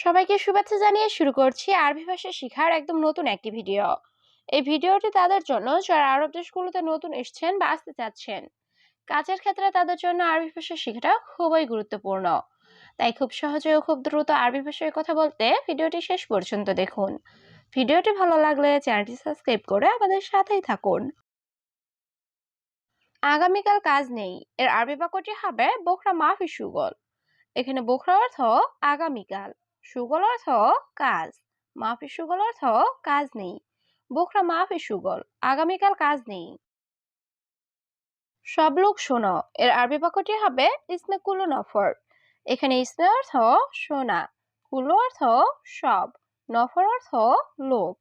সবাইকে শুভেচ্ছা জানিয়ে শুরু করছি আরবি ভাষা শেখার একদম নতুন একটি ভিডিও। এই ভিডিওটি তাদের জন্য যারা আরব দেশগুলোতে নতুন এসেছেন বা আসতে চাচ্ছেন। কাজের ক্ষেত্রে তাদের জন্য আরবি ভাষা শেখাটা খুবই গুরুত্বপূর্ণ। তাই খুব সহজে ও খুব দ্রুত আরবি ভাষায় কথা বলতে ভিডিওটি শেষ পর্যন্ত দেখুন। ভিডিওটি ভালো লাগলে চ্যানেলটি সাবস্ক্রাইব করে আমাদের সাথেই থাকুন। আগামীকাল কাজ নেই এর আরবি বাক্যটি হবে বোখরা মাফি সুগল। এখানে বোখরা অর্থ আগামীকাল, সুগল অর্থ কাজ, মাফি সুগল অর্থ কাজ নেই। বোখরা মাফি সুগল, আগামীকাল কাজ নেই। সব লোক শোনো এর আরবি বাক্যটি হবে ইসমে কুল্লু নফর। এখানে ইসমে অর্থ শোনা, কুল্লু অর্থ সব, নফর অর্থ লোক।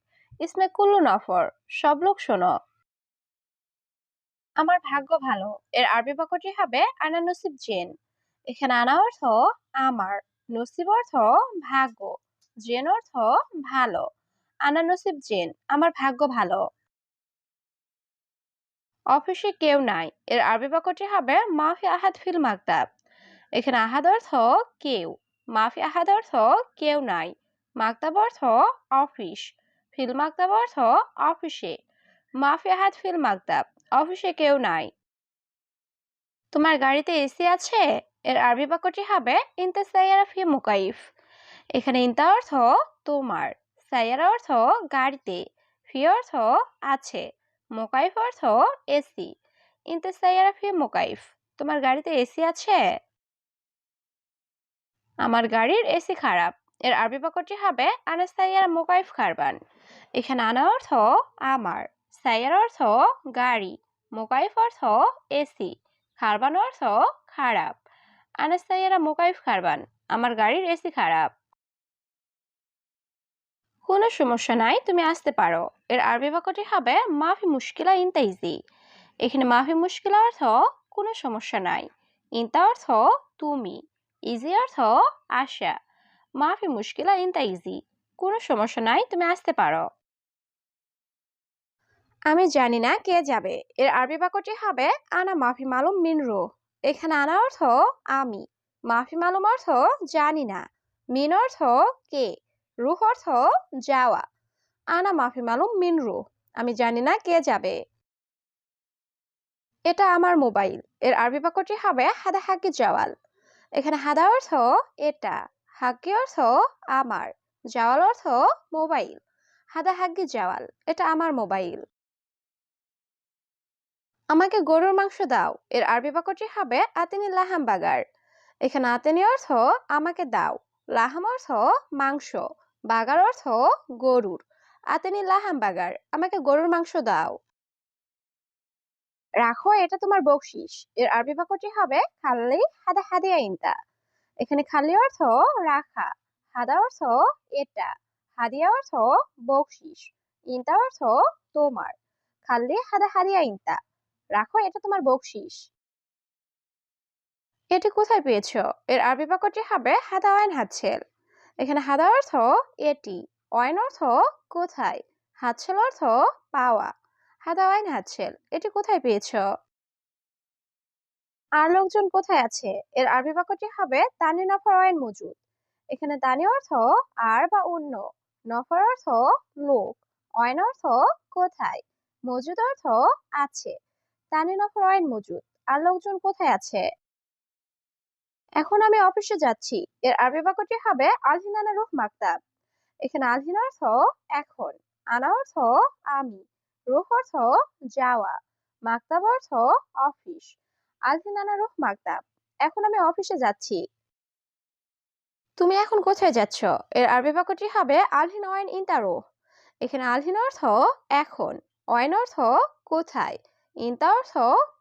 ইসমে কুল্লু নফর, সব লোক শোনো। আমার ভাগ্য ভালো এর আরবি বাক্যটি হবে আনা নসিব জেন। এখানে আনা অর্থ আমার, নসিব অর্থ ভাগ্য, জেন অর্থ ভালো। আনা নসিব জেন, আমার ভাগ্য ভালো। অফিসে কেউ নাই এর আরবি বাক্যটি হবে মাফি আহাদ ফিল মাকতাব। এখানে আহাদ অর্থ কেউ, মাফি আহাদ অর্থ কেউ নাই, মাকতাব অর্থ অফিস, ফিল মাকতাব অর্থ অফিসে। মাফি আহাদ ফিল মাকতাব, অফিসে কেউ নাই। তোমার গাড়িতে এসি আছে এর আরবি বাক্যটি হবে ইনতা সাইয়ারা ফি মুকাইফ। এখানে ইনতা অর্থ তোমার, সাইয়ারা অর্থ গাড়িতে, ফি অর্থ আছে, মুকাইফ অর্থ এসি। ইনতা সাইয়ারা ফি মুকাইফ, তোমার গাড়িতে এসি আছে। আমার গাড়ির এসি খারাপ এর আরবি বাক্যটি হবে আনা সাইয়ারা মুকাইফ খারবান। এখানে আনা অর্থ আমার, সাইয়ারা অর্থ গাড়ি, মুকাইফ অর্থ এসি, খারবান অর্থ খারাপ। আনা সাইয়ারা মুকাইফ খারবান, আমার গাড়ির এসি খারাপ। কোনো সমস্যা নাই, তুমি আসতে পারো এর আরবি বাক্যটি হবে মাফি মুশকিলা ইনতা ইজি। এখানে মাফি মুশকিলা অর্থ কোনো সমস্যা নাই, ইনতা অর্থ তুমি, ইজি অর্থ আসা। মাফি মুশকিলা ইনতা ইজি, কোনো সমস্যা নাই, তুমি আসতে পারো। আমি জানি না কে যাবে এর আরবি বাক্যটি হবে আনা মাফি মালুম মিন রুহ। এখানে আনা অর্থ আমি, মাফি মালুম অর্থ জানি না, মিন অর্থ কে, রুহ অর্থ যাওয়া। আনা মাফি মালুম মিন রুহ, আমি জানি না কে যাবে। এটা আমার মোবাইল এর আরবি বাক্যটি হবে হাদা হাকি জাওয়াল। এখানে হাদা অর্থ এটা, হাকি অর্থ আমার, জাওয়াল অর্থ মোবাইল। হাদা হাকি জাওয়াল, এটা আমার মোবাইল। আমাকে গরুর মাংস দাও এর আরবি বাক্যটি হবে আতিনি লাহাম বাগার। এখানে আতিনি অর্থ আমাকে দাও, লাহাম অর্থ মাংস, বাগার অর্থ গরুর। আতিনি লাহাম বাগার, আমাকে গরুর মাংস দাও। রাখো এটা তোমার বকশিস এর আরবি বাক্যটি হবে খাল্লি হাদা হাদিয়া ইনতা। এখানে খাল্লি অর্থ রাখা, হাদা অর্থ এটা, হাদিয়া অর্থ বকশিস, ইনতা অর্থ তোমার। খাল্লি হাদা হাদিয়া ইনতা, রাখো এটা তোমার বকশিস। এটি কোথায় পেয়েছো এর আরবি বাক্যটি হবে হাদা ওয়াইন হাতছেল। এখানে হাদা অর্থ এটি, ওয়াইন অর্থ কোথায়, হাতছেল অর্থ পাওয়া। হাদা ওয়াইন হাতছেল, এটি কোথায় পেয়েছো। আর লোকজন কোথায় আছে এর আরবি বাক্যটি হবে তানি নফর ওয়াইন মজুদ। এখানে তানি অর্থ আর বা অন্য, নফর অর্থ লোক, ওয়াইন অর্থ কোথায়, মজুদ অর্থ আছে। তানি নফর ওয়াইন মজুদ, আর লোকজন কোথায় আছে। এখন আমি অফিসে যাচ্ছি এর আরবি বাক্যটি হবে আলহিনানা রুহ মাকতাব। এখানে আলহিন অর্থ এখন, আনা অর্থ আমি, রুহ অর্থ যাওয়া, মাকতাব অর্থ অফিস। আলহিনানা রুহ মাকতাব, এখন আমি অফিসে যাচ্ছি। তুমি এখন কোথায় যাচ্ছ এর আরবি বাক্যটি হবে আলহিন ওয়াইন ইনতারো। এখানে আলহিন অর্থ এখন, ওয়াইন অর্থ কোথায়, ইনতা অর্থ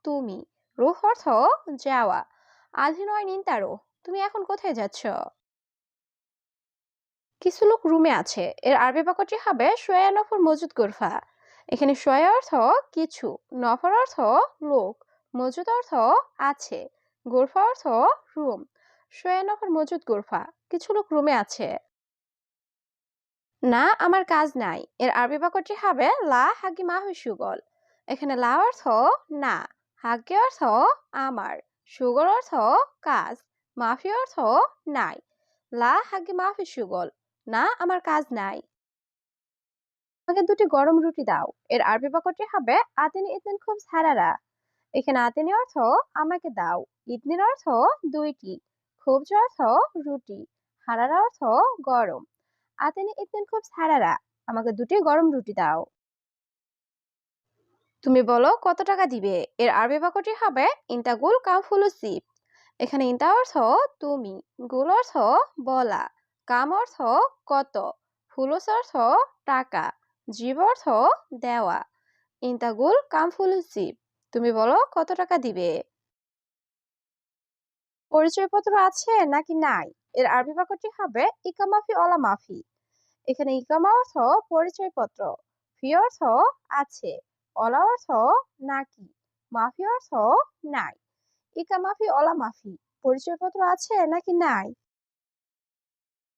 তুমি, রুহ অর্থ যাওয়া। আলহিন ওয়াইন ইনতারো, তুমি এখন কোথায় যাচ্ছ। কিছু লোক রুমে আছে এর আরবি বাক্যটি হবে শোয়া নফর মজুদ গোরফা। এখানে শোয়া অর্থ কিছু, নফর অর্থ লোক, মজুদ অর্থ আছে, গোরফা অর্থ রুম। শোয়া নফর মজুদ গোরফা, কিছু লোক রুমে আছে। না আমার কাজ নাই এর আরবি বাক্যটি হবে লা হাগি মা হুই সুগল। এখানে লা অর্থ না, হাগি অর্থ আমার, সুগল অর্থ কাজ, মাফি অর্থ নাই। লা হাগে মাফি সুগল, না আমার কাজ নাই। আমাকে দুটি গরম রুটি দাও। এর আরবি বাক্যটি হবে আতিনি ইতনিন খুব সারারা। এখানে আতিনি অর্থ আমাকে দাও, ইতনির অর্থ দুইটি, খুবজ অর্থ রুটি, হারারা অর্থ গরম। আতিনি ইতনিন খুব সারারা, আমাকে দুটি গরম রুটি দাও। তুমি বলো কত টাকা দিবে। এর আরবি বাক্যটি হবে ইন্তাগুল কাম ফুলুসিব। এখানে ইন্তা অর্থ তুমি, গুল অর্থ বলা, কাম অর্থ কত, ফুলুস অর্থ টাকা, জীব অর্থ দেওয়া। ইন্তাগুল কাম ফুলুসিব, তুমি বলো কত টাকা দিবে। পরিচয়পত্র আছে নাকি নাই। এর আরবি বাক্যটি হবে ইকামাফি অলা মাফি। এখানে ইকামা অর্থ পরিচয়পত্র, ফি অর্থ আছে, অলা অর্থ নাকি, মাফি অর্থ নাই। ইকামাফি অলা মাফি, পরিচয়পত্র আছে নাকি নাই।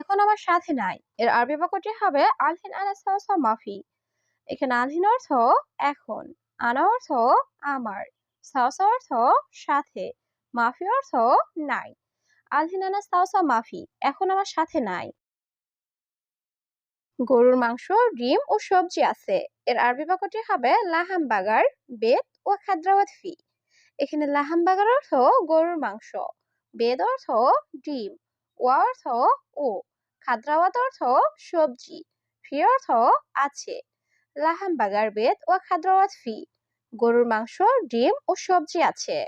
এখন আমার সাথে নাই। এর আরবি বাক্যটি হবে আলহিন আনা সাওসা মাফি। এখানে আলহিন অর্থ এখন, আনা অর্থ আমার, সাওসা অর্থ সাথে, মাফি অর্থ নাই। আলহিন আনা সাওসা মাফি, এখন আমার সাথে নাই। গরুর মাংস, ডিম ও সবজি আছে। এর আরবি বাক্যটি হবে লাহাম বাগার, বেত ও খাদ্রাওয়াত ফি। এখানে লাহাম বাগার অর্থ গরুর মাংস, বেদ অর্থ ডিম, ওয়া অর্থ ও, খাদ্রাওয়াত অর্থ সবজি, ফি অর্থ আছে। লাহাম বাগার বেদ ও খাদ্রাওয়াত ফি, গরুর মাংস, ডিম ও সবজি আছে।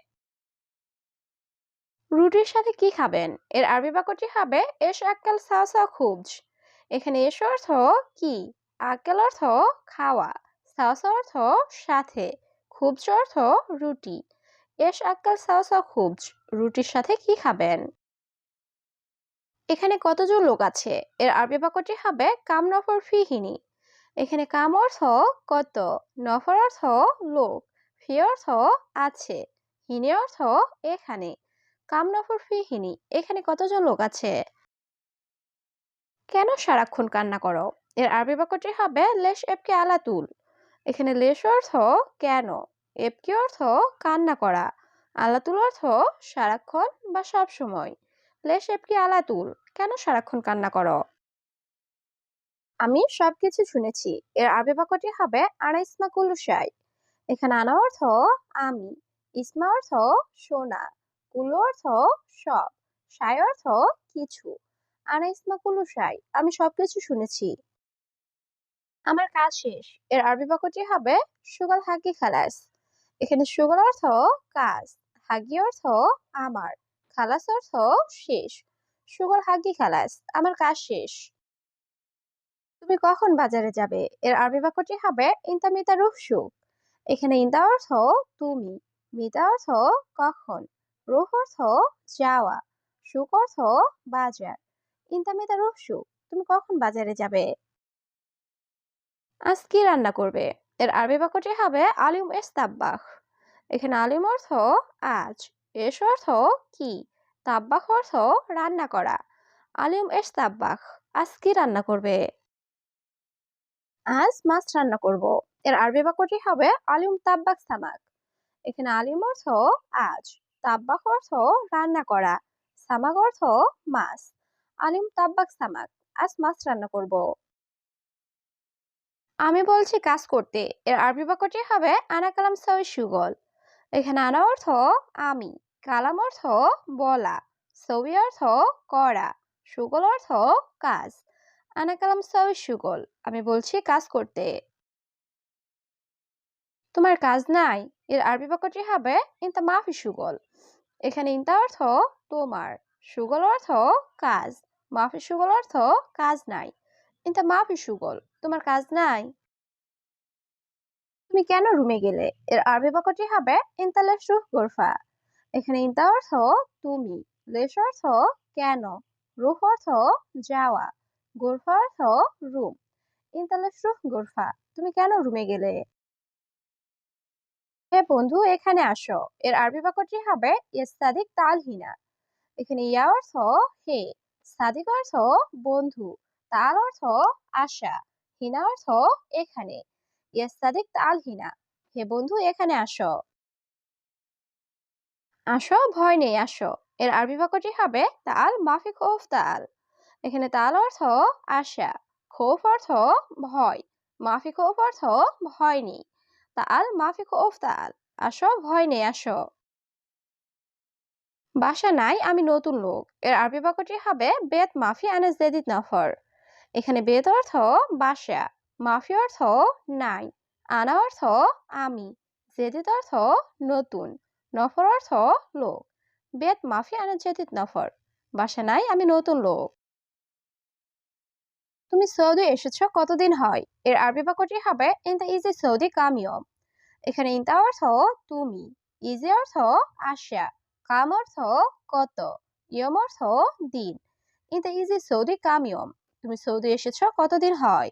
রুটির সাথে কি খাবেন। এর আরবি বাক্যটি হবে এস আক্কাল সাওসা খুবজ। এখানে এস অর্থ কি, আক্কেল অর্থ খাওয়া, সাওসা অর্থ সাথে, খুবজ অর্থ রুটি। এস আক্কাল সাওসা খুবজ, রুটির সাথে কি খাবেন। এখানে কতজন লোক আছে। এর আরবি বাক্যটি হবে কাম নফর ফিহিনি। এখানে কাম অর্থ কত, নফর অর্থ লোক, ফি অর্থ আছে, হিনি অর্থ এখানে। কাম নফর ফিহিনি, এখানে কতজন লোক আছে। কেন সারাক্ষণ কান্না করো। এর আরবি বাক্যটি হবে লেশ এবকে আলাতুল। এখানে লেশ অর্থ কেন, এবকি অর্থ কান্না করা, আলাতুল অর্থ সারাক্ষণ বা সব সময়। লেশ এবকি আলাতুল, কেন সারাক্ষণ কান্না করো। আমি সবকিছু শুনেছি। এর আরবি বাক্যটি হবে আনা ইসমা কুল্লু শাই। এখানে আনা অর্থ আমি, ইসমা অর্থ শোনা, কুল্লু অর্থ সব, শাই অর্থ কিছু। আনা ইসমা কুল্লু শাই, আমি সবকিছু শুনেছি। আমার কাজ শেষ। এর আরবি বাক্যটি হবে সুগাল হাগি খালাস। এখানে সুগাল অর্থ কাজ, হাগি অর্থ আমার, খালাস অর্থ শেষ। সুগাল হাগি খালাস, আমার কাজ শেষ। তুমি কখন বাজারে যাবে। এর আরবি বাক্যটি হবে ইনতা মিতা রুহসু। এখানে ইনতা অর্থ তুমি, মিতা অর্থ কখন, রুহ অর্থ যাওয়া, সুক অর্থ বাজার। ইনতা মিতা রুহসু, তুমি কখন বাজারে যাবে। আজ কি রান্না করবে। এর আরবি বাক্যটি হবে আলিম এস তাব্বাখ। এখানে আলিম অর্থ আজ, এস অর্থ কি, তাব্বাখ অর্থ রান্না করা। আলিম এস তাব্বাখ, আজ কি রান্না করবে। আজ মাছ রান্না করব। এর আরবি বাক্যটি হবে আলিম তাব্বাক সামাক। এখানে আলিম অর্থ আজ, তাব্বাক অর্থ রান্না করা, সামাক অর্থ মাছ। আলিম তাব্বাক সামাক, আজ মাছ রান্না করব। আমি বলছি কাজ করতে। এর আরবি বাক্যটি হবে আনা কালাম সাউই সুগল। এখানে আনা অর্থ আমি, কালাম অর্থ বলা, সউই অর্থ করা, সুগল অর্থ কাজ। আনা কালাম সাউই সুগল, আমি বলছি কাজ করতে। তোমার কাজ নাই। এর আরবি বাক্যটি হবে ইনতা মাফি সুগল। এখানে ইনতা অর্থ তোমার, সুগল অর্থ কাজ, মাফি সুগল অর্থ কাজ নাই। ইনতা মাফি সুগল, তোমার কাজ নাই। তুমি কেন রুমে গেলে। এর আরবি বাক্যটি হবে ইনতা লেশ রুহ গোরফা। এখানে ইনতা অর্থ তুমি, লেশ অর্থ কেন, রুহ অর্থ যাওয়া, গোরফা অর্থ রুম। ইনতা লেশ রুহ গোরফা, তুমি কেন রুমে গেলে। হে বন্ধু এখানে আসো। এর আরবি বাক্যটি হবে ইস্তাদিক তাল হিনা। এখানে ইয়া অর্থ হে, সাদিক অর্থ বন্ধু, তাল অর্থ আশা, হিনা অর্থ এখানে। ইস্তাদিক তাল হিনা, হে বন্ধু এখানে আসো। আসো ভয় নেই আসো। এর আরবি বাক্যটি হবে তাল মাফিক ওফ তাল। এখানে তাল অর্থ আশা, খৌফ অর্থ ভয়, মাফি খৌফ অর্থ ভয় নেই। তাল মাফি খৌফ তাল, আসো ভয় নেই আসো। বাসা নাই আমি নতুন লোক, এর আরবি বাক্যটি হবে বেত মাফি আনা জেদিদ নফর। এখানে বেত অর্থ বাসা, মাফি অর্থ নাই, আনা অর্থ আমি, জেদিদ অর্থ নতুন, নফর অর্থ লোক। বেত মাফি আনা জেদিদ নফর, বাসা নাই আমি নতুন লোক। তুমি সৌদি এসেছো কতদিন হয়, এর আরবি বাক্যটি হবে ইনতা ইজি সৌদি কাম ইয়ম। এখানে ইনতা অর্থ তুমি, ইজি অর্থ আসা, কাম অর্থ কত, ইয়ম অর্থ দিন। ইনতা ইজি সৌদি কাম ইয়ম, তুমি সৌদি এসেছো কতদিন হয়।